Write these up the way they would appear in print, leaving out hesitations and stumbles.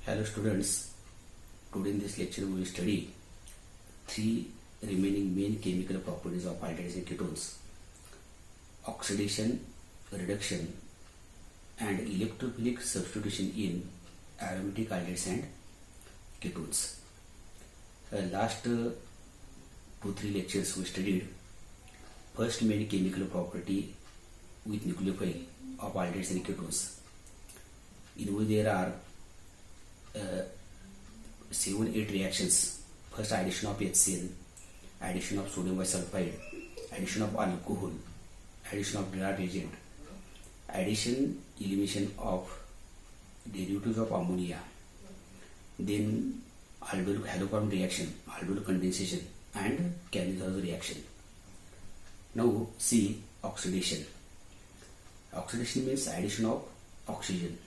Hello students, today in this lecture we will study three remaining main chemical properties of aldehydes and ketones: oxidation, reduction and electrophilic substitution in aromatic aldehydes and ketones. Last 2-3 lectures we studied first main chemical property with nucleophile of aldehydes and ketones, in which there are 7-8 reactions. First, addition of HCl, addition of sodium bisulfide, addition of alcohol, addition of Dirac reagent, addition, elimination of derivatives of ammonia, then aldol halocarbon reaction, aldol condensation and Cannizzaro reaction. Now see oxidation. Oxidation means addition of oxygen,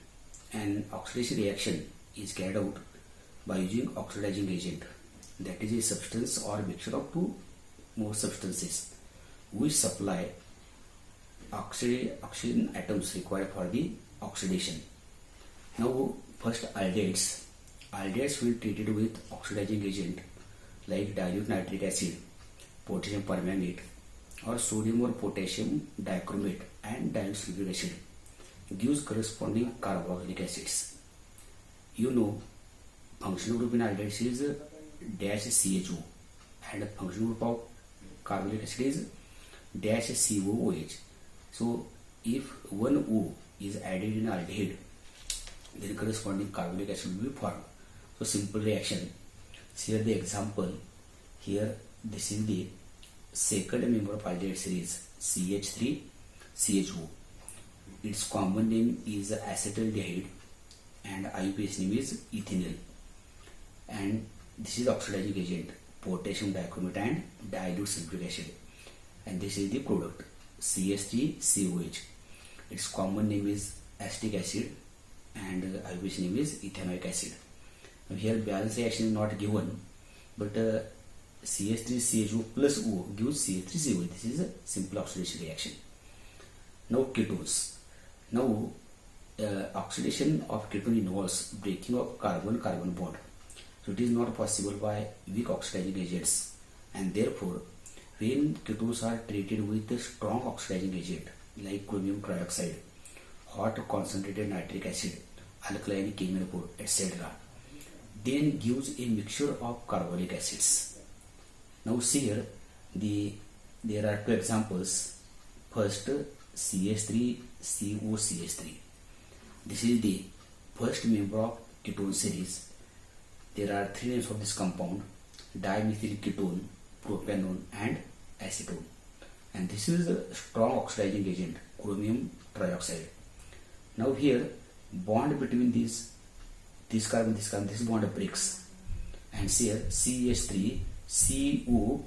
and oxidation reaction is carried out by using oxidizing agent, that is a substance or mixture of two more substances which supply oxygen atoms required for the oxidation. Now first aldehydes. Aldehydes will be treated with oxidizing agent like dilute nitric acid, potassium permanganate or sodium or potassium dichromate and dilute sulfuric acid gives corresponding carboxylic acids. You know, functional group in aldehydes is dash CHO and functional group of carbonic acid is dash COOH. So if one O is added in aldehyde, then corresponding carbonic acid will be formed. So simple reaction. Here the example. Here this is the second member of aldehyde series, CH3CHO. Its common name is acetaldehyde and IUPAC name is ethanol, and this is oxidizing agent, potassium dichromate and dilute sulfuric acid, and this is the product, CH3COH. Its common name is acetic acid and IUPAC name is ethanoic acid. Now here balance reaction is not given, but CH3CHO plus O gives CH3COH. This is a simple oxidation reaction. Now ketones. Now oxidation of ketone involves breaking of carbon-carbon bond. So it is not possible by weak oxidizing agents, and therefore when ketones are treated with a strong oxidizing agent like chromium trioxide, hot concentrated nitric acid, alkaline chemophore, etc., then gives a mixture of carbonic acids. Now see here there are two examples. First, CH3COCH3. This is the first member of ketone series. There are three names of this compound: dimethyl ketone, propanone and acetone, and this is a strong oxidizing agent, chromium trioxide. Now here bond between this carbon, this bond breaks, and here CH3CO,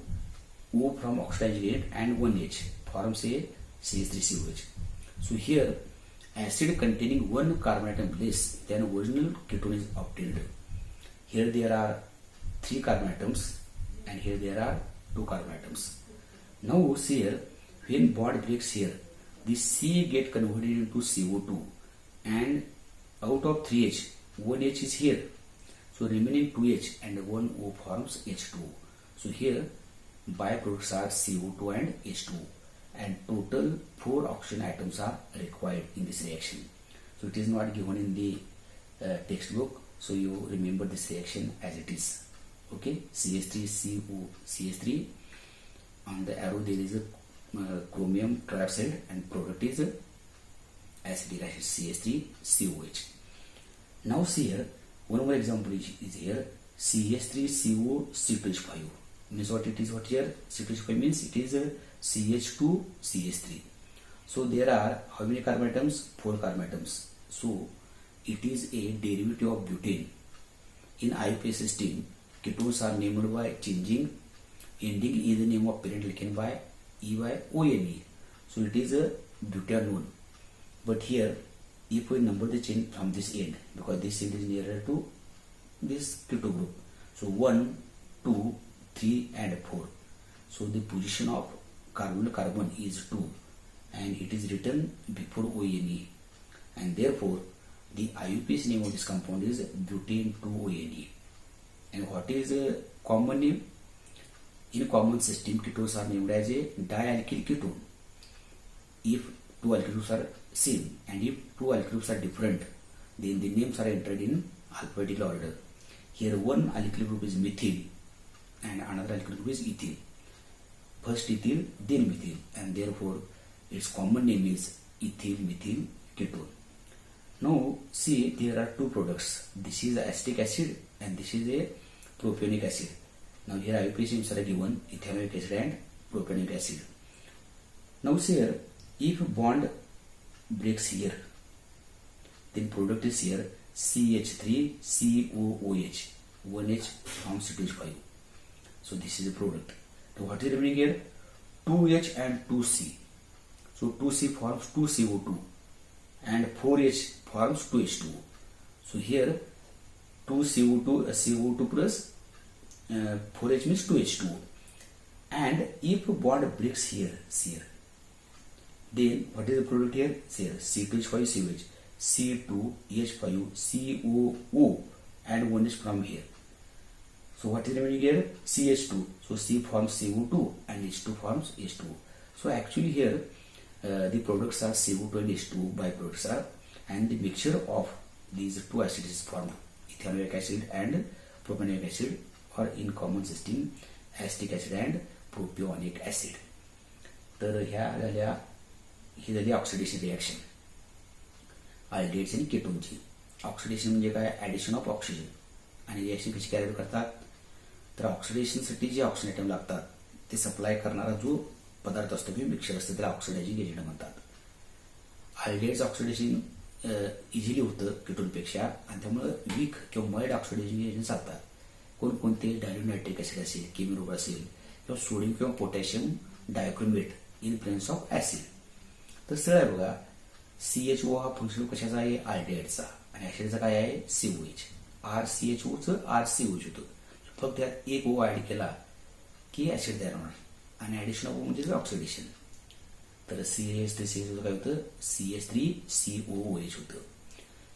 O from oxidizing agent and 1H forms a CH3COH. So here acid containing one carbon atom less than original ketone is obtained. Here there are 3 carbon atoms and here there are 2 carbon atoms. Now see here, when bond breaks here, this C get converted into CO2, and out of 3H, 1H is here. So remaining 2H and 1O forms H2. So here byproducts are CO2 and H2, and total 4 oxygen atoms are required in this reaction. So it is not given in the textbook, so you remember this reaction as it is. Okay, CH3COCH3, on the arrow there is a chromium trioxide and product is acetic acid, CH3COH. Now see here, one more example is here, CH3COC2H5. Means what it is, what here C2H5 means it is a CH2CH3. So there are how many carbon atoms? 4 carbon atoms. So it is a derivative of butane. In IUPAC system, ketones are named by changing ending in the name of parent alkane by EYONE. So it is a butanone. But here, if we number the chain from this end, because this end is nearer to this keto group, so 1, 2, 3 and 4. So the position of carbon is 2, and it is written before ONE, and therefore The IUPAC name of this compound is butane 2-ONE. And what is a common name? In common system, ketones are named as a dialkyl ketone if two alkyl are same, and if two alkyl are different, then the names are entered in alphabetical order. Here one alkyl group is methyl and another alkyl group is ethyl. First ethyl, then methyl, and therefore its common name is ethyl methyl ketone. Now see, there are two products. This is acetic acid and this is a propionic acid. Now here IUPAC names are given, ethanoic acid and propionic acid. Now see here, if bond breaks here, then product is here CH3COOH, 1H forms C2H5. So this is the product. So what is remaining here? 2H and 2C. So 2C forms 2CO2 and 4H forms 2H2O. So here 2CO2 CO2 plus 4H means 2H2O. And if bond breaks here, then what is the product here? Here C2H5COH, C2H5COO, and one is from here. So what is remaining here? CH2. So C forms CO2 and H2 forms H2O. So actually here the products are CO2 and H2O byproducts are, and the mixture of these two acids is formed ethanoic acid and propionic acid, or in common system acetic acid and propionic acid. तर ही झाली oxidation reaction aldehydes आणि केटोनची. Oxidation म्हणजे काय? Addition of oxygen. आणि reaction कशी carry करतात? तर ऑक्सिडेशनसाठी जे oxygen item लागतात ते सप्लाय करणारा जो पदार्थ असतो किंवा मिक्सर असतं त्याला ऑक्सिडायझिंग एजंट म्हणतात. अल्डिहाइड्स ऑक्सिडेशन इझिली होतं केटोनपेक्षा, आणि त्यामुळे वीक किंवा माइल्ड ऑक्सिडायझिंग एजंट चालतात. कोणकोणते? डायल्यूट नायट्रिक ॲसिड असेल, केमिरोब असेल, किंवा सोडियम किंवा potassium dichromate in presence of acid. तर सरळ आहे बघा, CHO हा फंक्शन कशाचा आहे? अल्डिहाइडचा. आणि ॲसिडचा काय आहे? COH. RCHOचं RCOH होतं. फक्त त्यात एक O ऍड केला की ॲसिड तयार होणार, आणि ॲडिशन ऑफ O म्हणजे ऑक्सिडेशन. तर CH3CH काय होतं? CH3COOH होतं.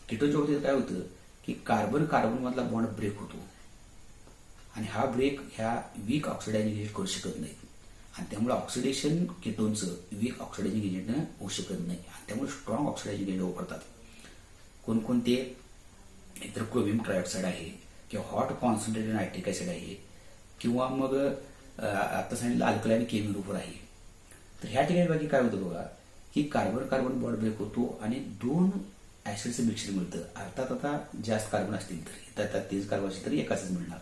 केटोनच्या बाबतीत काय होतं की कार्बन कार्बन मधला बॉन्ड ब्रेक होतो, आणि हा ब्रेक ह्या वीक ऑक्सिडायझिंग एजंट करू शकत नाही, आणि त्यामुळे ऑक्सिडेशन केटोनचं वीक ऑक्सिडायझिंग एजंटनं होऊ शकत नाही, आणि त्यामुळे स्ट्रॉंग ऑक्सिडायझिंग एजंट वापरतात. कोणकोणते? एकतर क्रोमियम ट्रायऑक्साईड आहे, किंवा हॉट कॉन्सन्ट्रेटेड नायट्रिक ॲसिड आहे, किंवा मग आता सांगितलं अल्कलाईन केमिरोफर आहे. तर ह्या ठिकाणी बाकी काय होतं बघा की कार्बन कार्बन बॉन्ड ब्रेक होतो आणि दोन ॲसिडचं मिक्सर मिळतं. अर्थात आता जास्त कार्बन असतील तर तेच कार्बन असेल तरी एकाच मिळणार,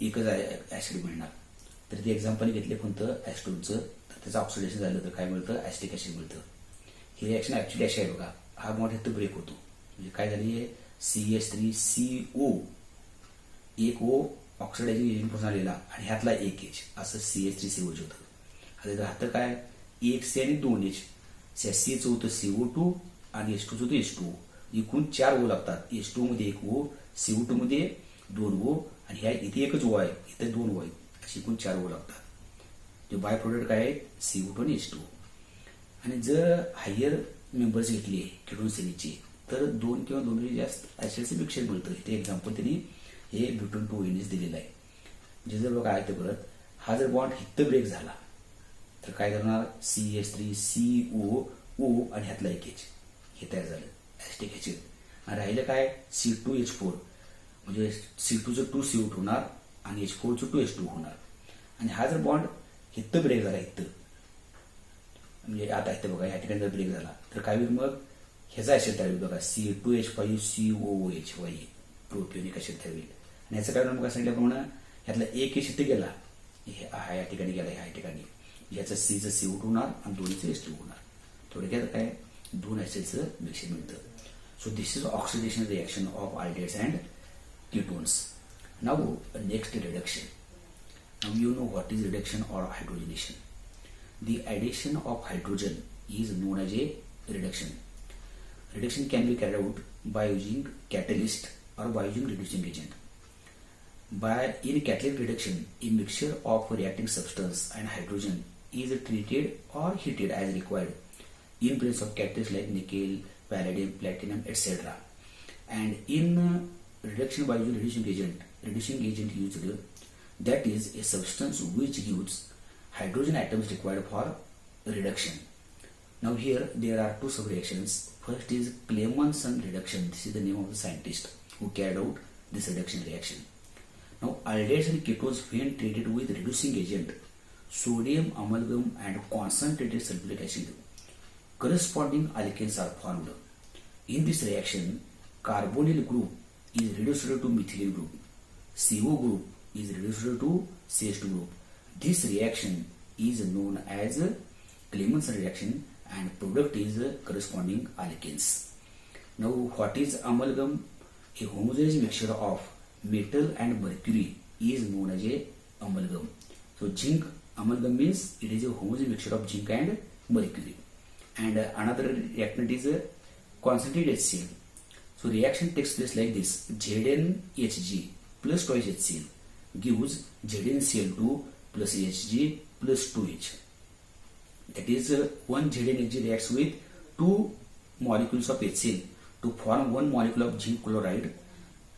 एकच ॲसिड मिळणार. तर ते एक्झाम्पल घेतले कोणतं? ॲस्टोनचं. तर त्याचं ऑक्सिडेशन झालं तर काय मिळतं? ॲसिटिक ॲसिड मिळतं. ही रिॲक्शन ॲक्च्युली अशी आहे बघा, हा बॉन्ड इथं ब्रेक होतो, म्हणजे काय झाली आहे? CH3CO, एक O ऑक्सिडायझिंग एजंटपासून आलेला आणि ह्यातला एक H, असं CH3COH होतं. आता राहतं काय? एक C आणि 2H. Cचं होतं CO2 आणि H2चं होतं H2O. एकूण 4 O लागतात. H2O मध्ये एक O, CO2 मध्ये 2 O, आणि ह्या इथे एकच O आहे, इथे 2 O आहेत, अशी एकूण 4 O लागतात. जे बाय प्रोडक्ट काय आहेत? CO2 आणि H2O. आणि जर हायर मेंबर्स घेतले केटोन श्रेणीचे तर 2 किंवा 2 जास्त ॲसिडचं मिक्सर मिळतं. इथे एक्झाम्पल त्यांनी हे ब्युटोन 2 दिलेलं आहे. म्हणजे जर बघा आहे ते परत, हा जर बॉन्ड हित्त ब्रेक झाला तर काय करणार? CH3COO आणि ह्यातला एक H, हे तयार झालं ॲसिटिक ॲसिड. आणि राहिलं काय? C2H4, म्हणजे C2चं 2CO2 होणार आणि H4चं 2H2 होणार. आणि हा जर बॉन्ड हित्त ब्रेक झाला, हित्त म्हणजे आता इथं बघा ह्या ठिकाणी जर ब्रेक झाला तर काय होईल? मग ह्याचा ॲसिड तयार होईल बघा, C2H5COOH, प्रोपियोनिक ॲसिड तयार होईल. आणि ह्याचं काय मग सांगितल्याप्रमाणे ह्यातला एक H इथे गेला, हा या ठिकाणी गेला, ह्या ठिकाणी याचं Cचं CO2 होणार आणि दोन्हीचं H2 होणार. थोडक्यात काय? 2 ॲसिडचं मिक्सर मिळतं. So this is oxidation reaction of aldehydes and ketones. Now next reduction. Now you know what is reduction or hydrogenation. The addition of hydrogen is known as a reduction. Reduction can be carried out by using catalyst or by using reducing agent. In catalytic reduction, a mixture of reacting substance and hydrogen is treated or heated as required in presence of catalysts like nickel, palladium, platinum, etc. And in reduction by using reducing agent used, that is a substance which gives hydrogen atoms required for reduction. Now here there are two sub-reactions. First is Clemmensen reduction. This is the name of the scientist who carried out this reduction reaction. Now aldehydes and ketones when treated with reducing agent, sodium amalgam and concentrated sulfuric acid, corresponding alkanes are formed. In this reaction, carbonyl group is reduced to methylene group. CO group is reduced to CH2 group. This reaction is known as Clemmensen reaction and product is corresponding alkanes. Now what is amalgam? A homogeneous mixture of metal and mercury is known as a amalgam. So zinc amalgam means it is a homogeneous mixture of zinc and mercury. And another reactant is a concentrated HCl. So reaction takes place like this: ZnHg plus twice HCl gives ZnCl2 plus Hg plus 2H. That is one ZnHg reacts with two molecules of HCl to form one molecule of zinc chloride,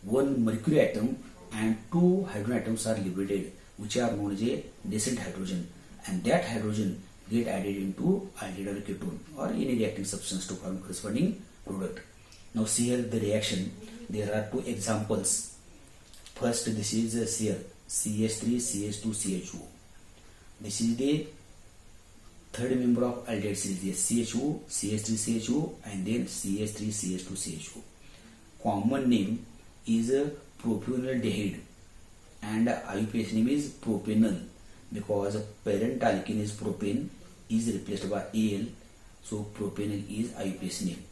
one mercury atom, and two hydrogen atoms are liberated, which are known as a nascent hydrogen, and that hydrogen get added into aldehyde or ketone or any reacting substance to form corresponding product. Now see here the reaction. There are two examples. First, this is here CH3 CH2 CHO. This is the third member of aldehyde series, the CHO, CH3 CHO, and then CH3 CH2 CHO. Common name is propanaldehyde and IUPAC name is propanol, because parent alkene is propane is replaced by Al, so propanol is IUPAC name.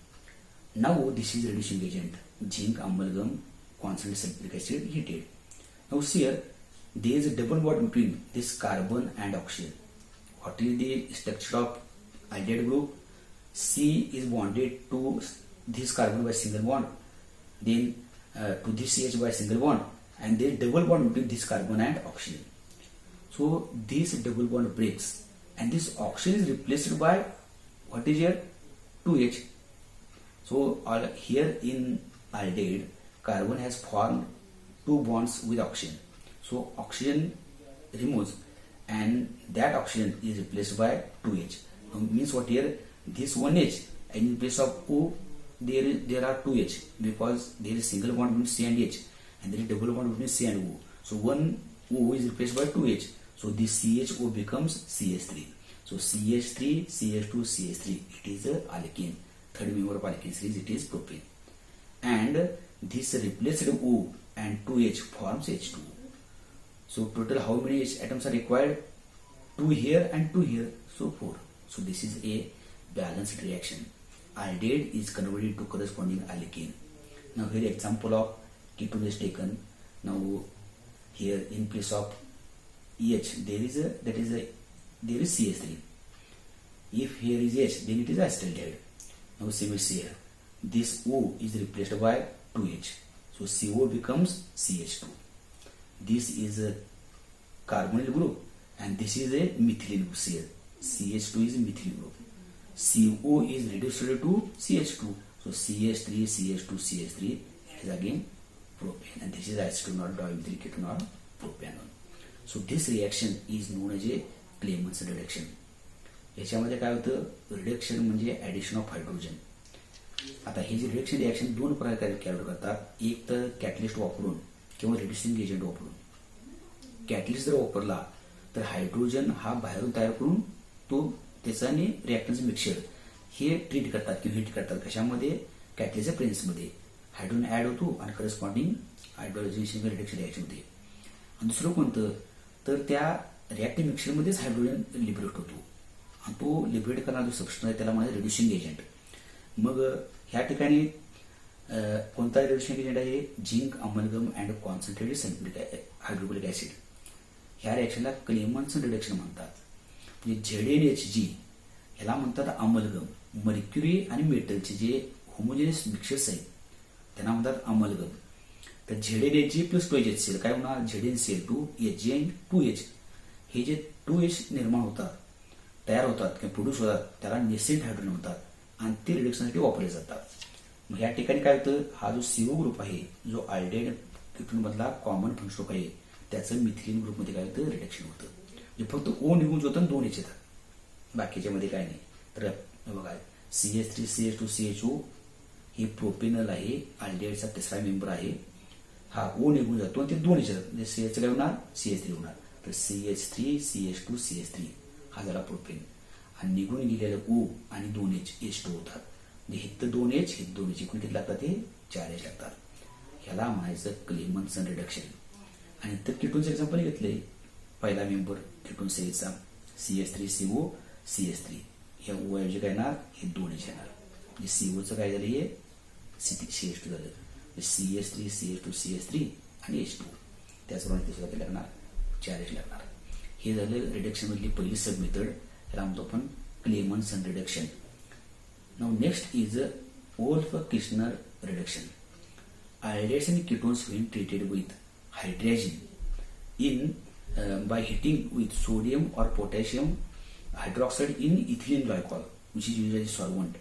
Now this is reducing agent, zinc amalgam concentrated sulfuric acid heated. Now see here there is a double bond between this carbon and oxygen. What is the structure of aldehyde group? C is bonded to this carbon by single bond, then to this CH by single bond, and there is double bond between this carbon and oxygen. So this double bond breaks and this oxygen is replaced by what is here? 2H. So here in aldehyde, carbon has formed two bonds with oxygen. So oxygen removes and that oxygen is replaced by 2H. Now means what here? This 1H, and in place of O there are 2H, because there is single bond between C and H and there is double bond between C and O. So one O is replaced by 2H. So this CHO becomes CH3. So CH3, CH2, CH3, it is a alkene. Third member of alkene series, it is propane. And this replaced O and 2H forms H2. So total how many H atoms are required? 2 here and 2 here, so 4. So this is a balanced reaction. Aldehyde is converted to corresponding alkene. Now here example of ketone is taken. Now here in place of EH there is CH3. If here is H, then it is acetaldehyde. Now same is here. This O is replaced by 2H. So CO becomes CH2. This is a carbonyl group and this is a methylene group here. CH2 is a methylene group. CO is reduced to CH2. So CH3, CH2, CH3, it is again propane, and this is acetonol or dimethyl ketone or propanol. So this reaction is known as a Clemmensen reduction. याच्यामध्ये काय होतं? Reduction म्हणजे addition of hydrogen. आता हे जे reduction reaction दोन प्रकारे carry करतात. एक तर कॅटलिस्ट वापरून किंवा रिड्युसिंग एजंट वापरून. कॅटलिस्ट जर वापरला तर हायड्रोजन हा बाहेरून तयार करून तो त्याच्याने रिएक्टन्स मिक्सचर हे ट्रीट करतात किंवा हिट करतात. कशामध्ये? कॅटलिस्टच्या प्रेझेन्समध्ये हायड्रोजन ऍड होतो आणि करस्पॉन्डिंग हायड्रोजनेशन रिडक्शन रिएक्शन होते. आणि दुसरं कोणतं? तर त्या रिएक्टिव्ह मिक्सचरमध्येच हायड्रोजन लिबरेट होतो आणि तो लिबरेट करणारा जो सबस्टन्स आहे त्याला म्हणजे रिड्युसिंग एजंट. मग ह्या ठिकाणी कोणता रिड्युसिंग एजंट आहे? Zinc amalgam and concentrated sulphuric hydrochloric acid. ह्या रिएक्शनला क्लेमन्सन रिडक्शन म्हणतात. म्हणजे ZnHg ह्याला म्हणतात अमलगम. मर्क्युरी आणि मेटलचे जे होमोजेनियस मिक्सर्स आहेत त्यांना म्हणतात अमलगम. तर ZnHg प्लस 2HCl काय होणार? ZnCl2 Hg and 2H. Hey J 2H निर्माण होतात, तयार होतात किंवा प्रोड्यूस होतात त्याला नेसेंट हायड्रोजन म्हणतात आणि ते रिडक्शनसाठी वापरले जातात. मग या ठिकाणी काय होतं, हा जो CO ग्रुप आहे, जो अल्डेड कीटोन मधला कॉमन फंक्शन ग्रुप आहे, त्याचं मिथिलीन ग्रुपमध्ये काय होतं, रिडक्शन होतं. जे फक्त O निघून जे होतं 2 H येतात, बाकीच्या मध्ये काय नाही. तर बघा CH3 CH2 CHO हे प्रोपेनल आहे, अल्डेडचा तिसरा मेंबर आहे. हा O निघून जातो आणि ते 2 H येतात, म्हणजे CH काय होणार, CH3 होणार. तर CH3 CH2 CH3 हा झाला प्रोपेन. आणि निघून गेलेलं O आणि 2 H H2 होतात. म्हणजे हे 2 H हे 2 H एकूण किती लागतात, ते 4 H लागतात. ह्याला म्हणायचं क्लेमन्सन रिडक्शन. आणि तर कीटोनचं एक्झाम्पल घेतले, पहिला मेंबर कीटोन सेलचा CH3CO CH3, ह्या O ऐवजी काय येणार, हे 2 H येणार. म्हणजे COचं काय झालं, हे CH2 झालं. CH3 CH2 CH3 आणि H2, त्याचप्रमाणे ते सुद्धा लागणार 4 H लागणार. हे झालं रिडक्शन मधली पहिली सब मेथड, त्याला म्हणतो आपण क्लेमन्सन reduction. Now next is Wolff-Kishner reduction. Aldehydes and ketones when treated with hydrazine by heating with sodium or potassium hydroxide in ethylene glycol, which is usually solvent,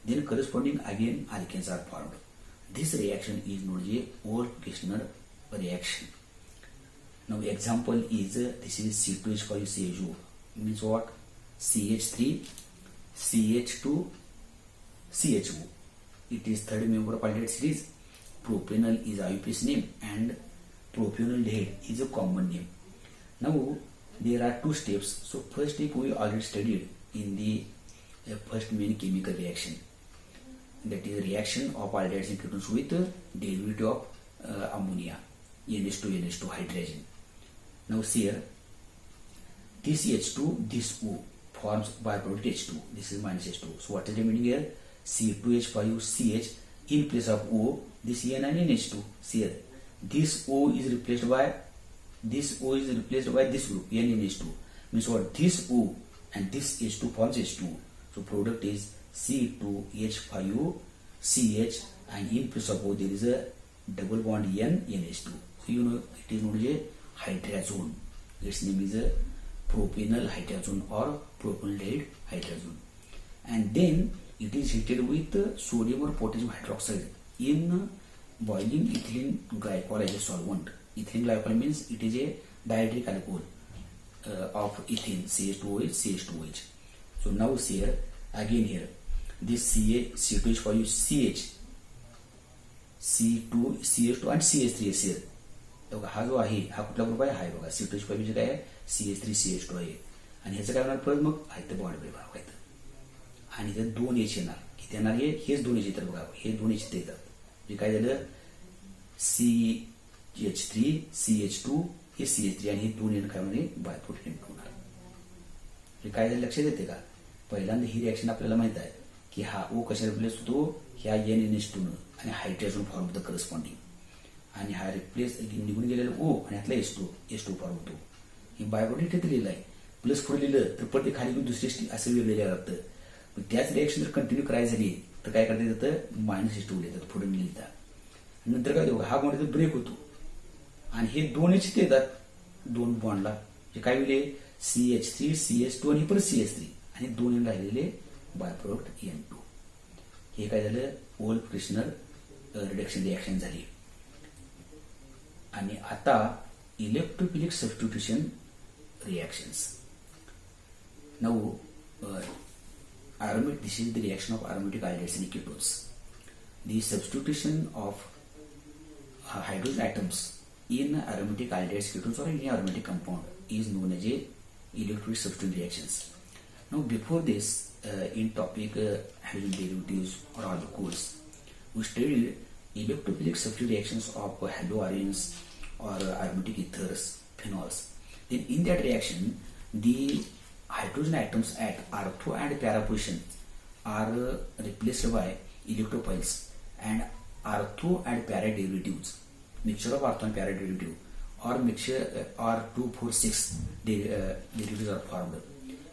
then corresponding again alkanes are formed. This reaction is known as Wolff-Kishner reaction. Now example is this is C2H5CHO, means what, CH3 CH2 CHO. It is third member of aldehyd series. Propanol is IUPAC's name and propanoldehyde is a common name. Now there are 2 steps. So first step we already studied in the first main chemical reaction. That is reaction of aldehydes and ketones with derivative of ammonia, NH2 hydrazine. Now see here, this H2, this O forms byproduct H2. This is minus H2. So what is the meaning here? C2H5CH in place of O, this N and NH2. See here, this O is replaced by this group NH2. Means what, this O and this H2 forms H2. So product is C2H5CH and in place of O there is a double bond NH2. So you know it is known as a hydrazone. Its name is a propanol hydrazone or propanoldehyde hydrazone. And then it is heated with sodium or potassium hydroxide in boiling ethylene glycol as a solvent. Ethylene glycol means it is a dihydric alcohol of ethane, CH2OH, CH2OH. So now see here, again here, this C2H5CH, C2CH2 and CH3 is here. हा जो आहे हा कुठला group आहे, हा बघा C2H5 काय आहे, CH3CH2 आहे. आणि ह्याचं काय होणार परत, मग आहे बॉन्ड विभाग आहेत आणि इथे 2 H येणार. किती येणार, हेच 2 H येतात बघा, हे 2 H इथे येतात. म्हणजे काय झालं, CH3 CH2 हे CH3 आणि हे 2 N काय म्हणजे बाय प्रोटीन होणार. हे काय झालं लक्षात येते का, पहिल्यांदा ही रिएक्शन आपल्याला माहित आहे की हा O कशा रिप्लेस होतो, ह्या NH2 आणि हायड्रोजन फॉर्म होतं करस्पॉन्डिंग, आणि हा रिप्लेस निघून गेलेला O आणि ह्यातला H2 फॉर्म होतो. हे बाय प्रोटीन इथे लिहिलं आहे, प्लस पुढे लिहिलं तर परत खाली दुसरी असं वेगळं लागतं. त्याच रिएक्शन जर कंटिन्यू करायची झाली तर काय करता येतं, मायनस H2 लिहितात पुढे लिहितात. नंतर काय होतं, हा बॉन्ड ब्रेक होतो आणि हे 2 H येतात 2 बॉन्डला, जे काय होईल CH3 CH2 आणि परत CH3 आणि 2 N राहिलेले बाय प्रोडक्ट N2. हे काय झालं, Wolff-Kishner रिडक्शन रिएक्शन झाली. आणि आता electrophilic substitution reactions. Now this is the reaction of aromatic aldehydes and ketones. The substitution of hydrogen atoms in aromatic aldehydes, ketones or any aromatic compound is known as a electrophilic substitution reactions. Now before this in topic halogen derivatives or alcohols, we studied electrophilic substitution reactions of haloarenes or aromatic ethers, phenols. Then in that reaction the hydrogen atoms at ortho and para position are replaced by electrophiles and ortho and para derivatives, mixture of ortho and para derivative or mixture or 2,4,6 derivatives are formed.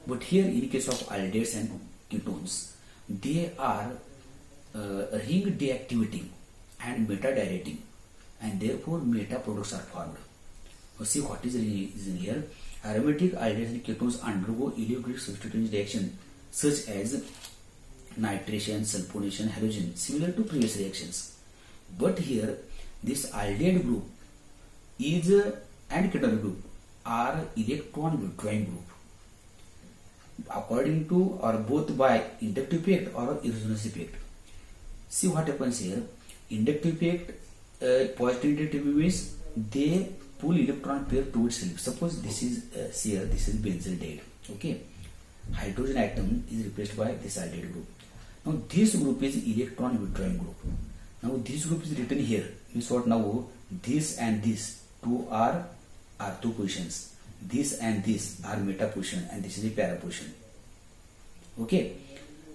But here in case of aldehydes and ketones, they are ring deactivating and meta dilating, and therefore meta products are formed. See what is the reason here. Aromatic aldehydes and ketones undergo electrophilic substitution reaction such as nitration, sulfonation, halogen, similar to previous reactions. But here this aldehyde group is and ketone group are electron withdrawing group according to or both by inductive effect or resonance effect. See what happens here. Inductive effect, positive inductive means they pull electron pair towards self. Suppose this is here, this is benzaldehyde. Okay, hydrogen atom is replaced by this aldehyde group. Now this group is electron withdrawing group. Now this group is written here. Means what? Now this and this two are ortho positions. This and this are meta position, and this is a para position. Okay.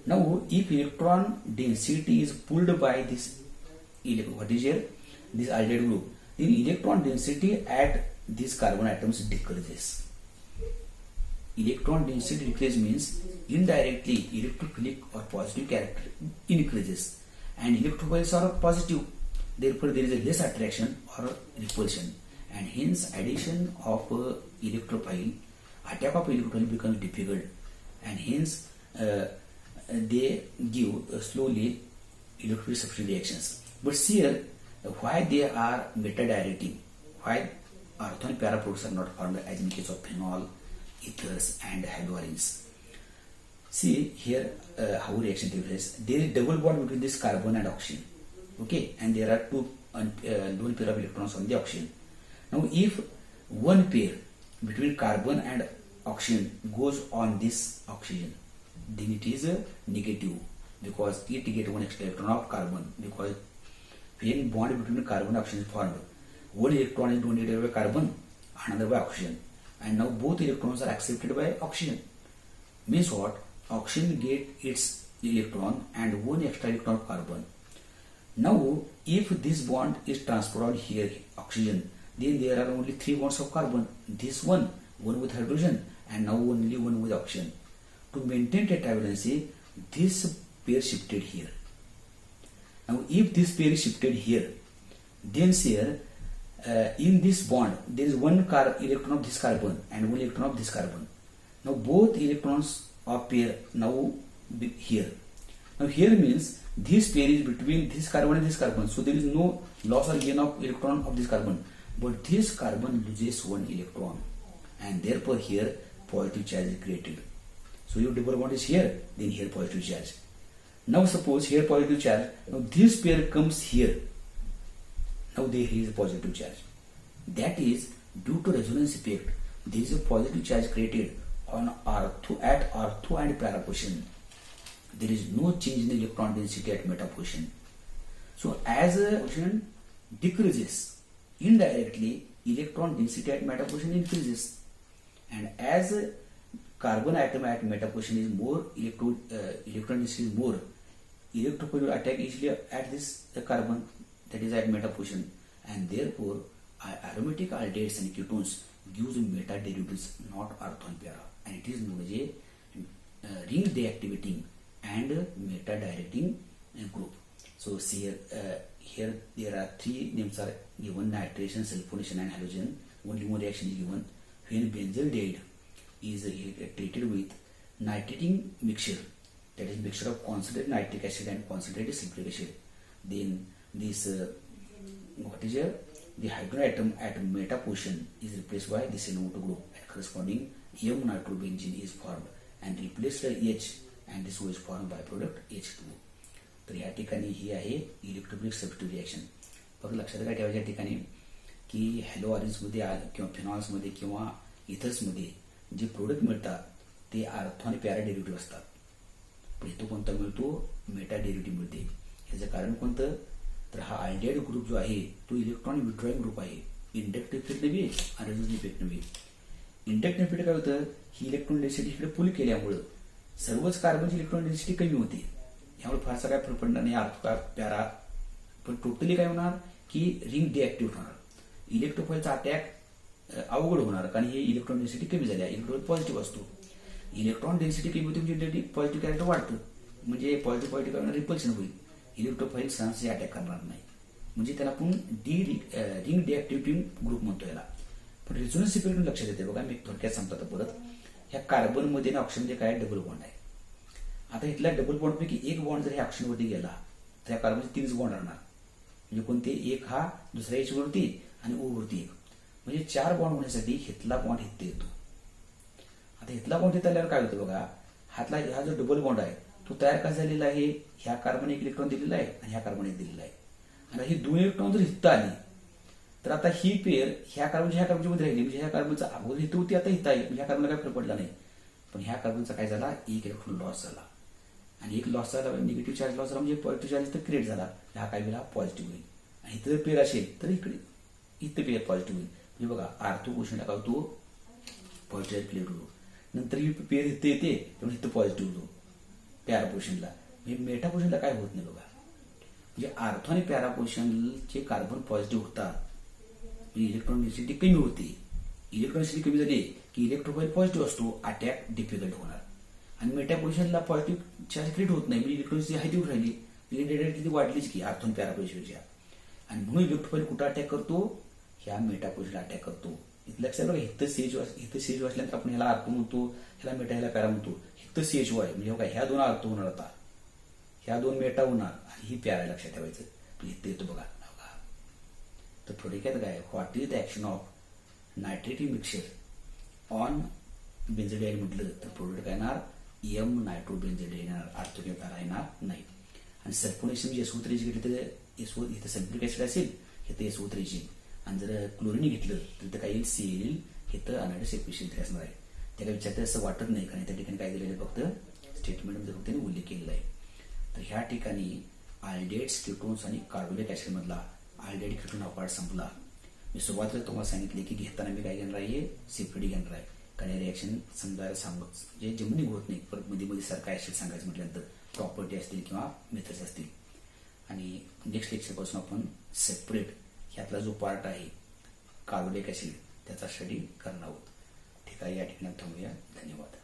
Now if electron density is pulled by this, what is here? This aldehyde group, then electron density at these carbon atoms decreases. Electron density decrease means indirectly electrophilic or positive character increases, and electrophiles are positive, therefore there is a less attraction or repulsion, and hence addition of electrophile, attack of electrophile becomes difficult, and hence they give slowly electrophilic substitution reactions. But here, why they are meta-directing, why ortho and para products are not formed as in case of phenol, ethers and haloarenes. See here how reaction takes place. There is double bond between this carbon and oxygen. Okay, and there are two lone pair of electrons on the oxygen. Now if one pair between carbon and oxygen goes on this oxygen, then it is a negative because it gets one extra electron of carbon, because when bond between carbon and oxygen is formed, one electron is donated by carbon, another by oxygen, and now both electrons are accepted by oxygen. Means what? Oxygen get its electron and one extra electron of carbon. Now if this bond is transferred on here, oxygen, then there are only 3 bonds of carbon. This one with hydrogen, and now only one with oxygen. To maintain tetravalency, this pair shifted here. Now if this pair is shifted here, then here in this bond there is one electron of this carbon and one electron of this carbon. Now both electrons of pair now here. Now here means this pair is between this carbon and this carbon, so there is no loss or gain of electron of this carbon, but this carbon loses one electron, and therefore here positive charge is created. So your double bond is here, then here positive charge. Now suppose here positive charge, now this pair comes here, now there is a positive charge. That is due to resonance effect, there is a positive charge created on ortho and para position. There is no change in the electron density at meta position. So as a position decreases, indirectly electron density at meta position increases, and as a carbon atom at meta position is more, electron density is more, electrophile will attack easily at this carbon that is at meta position, and therefore aromatic aldehydes and ketones gives meta derivatives, not ortho and para, and it is known as a ring deactivating and meta directing group. So see here there are 3 names are given: nitration, sulfonation and halogen. Only one reaction is given when benzaldehyde is treated with nitrating mixture, that is mixture of concentrated nitric acid and concentrated sulfuric acid. Then this what is here, the hydrogen atom at meta position is replaced by the NO2 group, and corresponding M-nitrobenzene is formed and replaced by H, and this was formed by product H2. तर या ठिकाणी ही आहे electrophilic substitute reaction. फक्त लक्षात काय ठेवायचं या ठिकाणी की हॅलोआरेन्समध्ये किंवा फिनॉल्समध्ये किंवा इथर्समध्ये जे प्रोडक्ट मिळतात ते ऑर्थो आणि पॅरा डेरिव्हेटिव्ह असतात, पण इथं कोणता मिळतो? मेटा डेरिव्हेटिव्ह मिळते. याचं कारण कोणतं? तर हा अल्डेहाइड ग्रुप जो आहे तो इलेक्ट्रॉन विड्रॉइंग ग्रुप आहे. इंडक्टिव्ह इफेक्ट नव्हे आणि रेझोनन्स इफेक्ट नव्हे. इंडक्टिव्ह इफेक्ट काय होतं? ही इलेक्ट्रॉन डेन्सिटी इकडे पुल केल्यामुळं सर्वच कार्बनची इलेक्ट्रॉन डेन्सिटी कमी होते. यामुळे फारसा काय फरक पडणार नाही ऑर्थो पॅरा, पण टोटली काय होणार की रिंग डिॲक्टिव्ह होणार. इलेक्ट्रोफाईलचा अटॅक अवघड होणार, कारण हे इलेक्ट्रॉन डेन्सिटी कमी झाली आहे. इलेक्ट्रॉन पॉझिटिव्ह असतो. इलेक्ट्रॉन डेन्सिटी कमी होते म्हणजे पॉझिटिव्ह कॅरेक्टर वाढतं, म्हणजे पॉझिटिव्ह कॅरेक्टर रिपल्शन होईल. इलेक्ट्रोफाईल सहसा अटॅक करणार नाही, म्हणजे त्याला आपण रिंग डिॲक्टिव्ह ग्रुप म्हणतो याला. पण रेझोनन्स इफेक्ट लक्षात येते बघा. मी थोडक्यात सांगतो आता परत. ह्या कार्बनमध्ये आणि ऑक्सिजनमध्ये काय डबल बॉन्ड आहे, आता इथल्या डबल बॉन्डपैकी एक बॉन्ड जर ह्या ऑक्सिजनवरती गेला तर ह्या कार्बनचे 3च बॉन्ड राहणार. म्हणजे कोणते, एक हा दुसऱ्या H वरती आणि O वरती एक. म्हणजे 4 बॉन्ड होण्यासाठी हितला बॉन्ड इथे येतो. आता हितला बॉन्ड इथे आल्यावर काय होतं बघा, हा जो डबल बॉन्ड आहे तो तयार कसा झालेला आहे, ह्या कार्बन एक इलेक्ट्रॉन दिलेला आहे आणि ह्या कार्बन एक दिलेला आहे. आणि ही 2 इलेक्ट्रॉन जर हित आली तर आता ही पेअर ह्या कार्बनच्या मध्ये राहिली. म्हणजे ह्या कार्बनचा अगोदर हित होती, आता हित आहे. म्हणजे ह्या कार्बनला काय फरक पडला नाही. पण ह्या कार्बनचा काय झाला, एक इलेक्ट्रॉन लॉस झाला. आणि एक लॉस झाला, निगेटिव्ह चार्ज लॉस झाला म्हणजे पॉझिटिव्ह चार्ज तर क्रिएट झाला. हा काय होईल, हा पॉझिटिव्ह होईल. आणि इथं जर पेअर असेल तर इथं पेअर पॉझिटिव्ह होईल. म्हणजे बघा आर्थो पोझिशनला काय होतो, पॉझिटिव्ह क्रिएट होतो. नंतर ही पेअर इथं येते त्यामुळे इथं पॉझिटिव्ह होतो पॅरा पोझिशनला. म्हणजे मेटा पोझिशनला काय होत नाही बघा. म्हणजे आर्थो आणि पॅरा पोझिशनचे कार्बन पॉझिटिव्ह होतात, इलेक्ट्रॉन डेन्सिटी कमी होते. इलेक्ट्रॉन डेन्सिटी कमी झाली की इलेक्ट्रोफाईल पॉझिटिव्ह असतो, अटॅक डिफिकल्ट होणार. आणि मेटा पोझिशनला पॉझिटिव्ह चार्ज क्रिएट होत नाही, म्हणजे इलेक्ट्रॉन डेन्सिटी हाय तेवढी राहिली, ती वाढलीच की आर्थो आणि पॅरा पोझिशनच्या. आणि म्हणून इलेक्ट्रोफाईल कुठं अटॅक करतो, ह्या मेटा पोझिशनला अटॅक करतो. इथं लक्षात बघा, इथं CH वाचल्यानंतर आपण ह्याला आर्थो म्हणतो, ह्याला मेटा, ह्याला पॅरा म्हणतो. इथं CHY म्हणजे बघा ह्या 2 आर्थो होणार, आता ह्या 2 मेटा होणार आणि ही पॅरा लक्षात ठेवायचं. इथं येतो बघा. तर थोडक्यात काय, what is the action of nitrative mixture on बेन्झोडिआईड म्हटलं तर प्रोडक्ट काय येणार, एम नायट्रोबेन्झोडिआईड येणार, आर्थो किंवा पॅरा येणार नाही. आणि सल्फोनेशन म्हणजे SO3 घेतलं तर इथं सल्फ्युरिक ऍसिड असेल, इथं SO3. आणि जर क्लोरीन घेतलं तर इथं काय येईल, Cl येईल, इथं अनायड्स एफिशियंट असणार आहे. त्याला विचारते असं वाटत नाही, कारण त्या ठिकाणी काय दिलेलं आहे, फक्त स्टेटमेंटमध्ये फक्त उल्लेख केलेला आहे. तर ह्या ठिकाणी आल्डेट्स, कीटोन्स आणि कार्बोलिक ऍसिड मधला आल्डेट कीटोन हा पार्ट संपला. मी सुरुवातीला तुम्हाला सांगितले की घेताना मी काय घेणार आहे, सेपरेट घेणार आहे. कारण हे रिॲक्शन समजायला सांगत म्हणजे जमिनी होत नाही, परत मध्ये सारखा ऍसिड सांगायचं म्हटल्यानंतर प्रॉपर्टी असतील किंवा मेथड्स असतील. आणि नेक्स्ट लेक्चरपासून आपण सेपरेट ह्यातला जो पार्ट आहे कार्बोलिक ऍसिड त्याचा स्टडी करणार आहोत. ठीक आहे, या ठिकाणी थांबूया. धन्यवाद.